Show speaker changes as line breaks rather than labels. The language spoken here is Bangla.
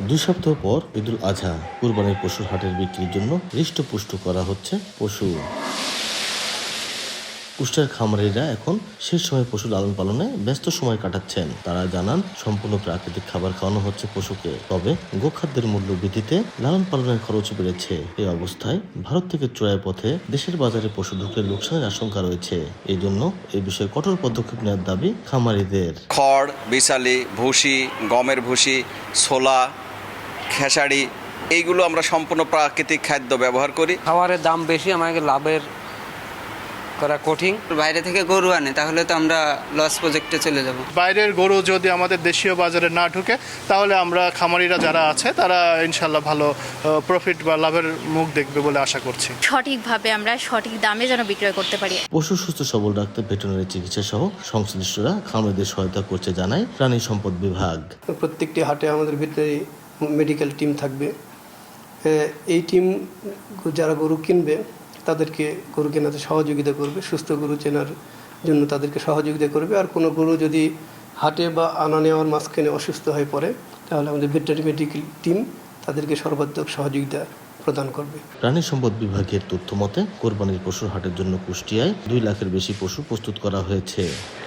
2 সপ্তাহ পর ঈদুল আজহা কুরবানির পশুর হাটের বিক্রির জন্য হৃষ্টপুষ্ট করা হচ্ছে পশু। কুষ্টিয়ার খামারিরা এখন শেষ সময় পশু লালন পালনে ব্যস্ত সময় কাটাচ্ছেন। তারা জানান, সম্পূর্ণ প্রাকৃতিক খাবার খাওয়ানো হচ্ছে পশুকে, তবে গোখাদ্যের মূল্য বৃদ্ধিতে লালন পালনের খরচ বেড়েছে। এই অবস্থায় ভারত থেকে চোরাই পথে দেশের বাজারে পশু ঢুকলে লোকসানের আশঙ্কা রয়েছে। এই জন্য এই বিষয়ে কঠোর পদক্ষেপ নেওয়ার দাবি খামারিদের।
খড়, বিশালি, ভুসি, গমের ভুসি, ছোলা, খেসারি, এইগুলো আমরা সম্পূর্ণ প্রাকৃতিক খাদ্য ব্যবহার করি।
খাবারের দাম বেশি, আমাকে লাভের করা কঠিন।
বাইরে থেকে গরু আনে তাহলে তো আমরা লস প্রজেক্টে চলে যাব।
বাইরের গরু যদি আমাদের দেশীয় বাজারে না ঢুকে তাহলে আমরা খামারিরা যারা আছে তারা ইনশাল্লাহ ভালো প্রফিট বা লাভের মুখ দেখবে বলে আশা করছি।
সঠিকভাবে আমরা সঠিক দামে যেন বিক্রয় করতে পারি।
পশু সুস্থ সবল রাখতে ভেটেরিনারি চিকিৎসা সহ সংশ্লিষ্টরা খামারিদের সহায়তা করছে জানায় প্রাণী সম্পদ বিভাগ।
প্রত্যেকটি হাটে আমাদের ভেটেরিনারি মেডিকেল টিম থাকবে। এই টিম যারা গরু কিনবে তাদেরকে গরু কেনাতে সহযোগিতা করবে, সুস্থ গরু চেনার জন্য তাদেরকে সহযোগিতা করবে। আর কোনো গরু যদি হাটে বা আনা নেওয়ার মাঝখানে অসুস্থ হয়ে পড়ে তাহলে আমাদের ভেটেরিনারি মেডিকেল টিম তাদেরকে সর্বাত্মক সহযোগিতা প্রদান করবে।
প্রাণী সম্পদ বিভাগের তথ্য মতে কোরবানির পশুর হাটের জন্য কুষ্টিয়ায় 2 লাখের বেশি পশু প্রস্তুত করা হয়েছে।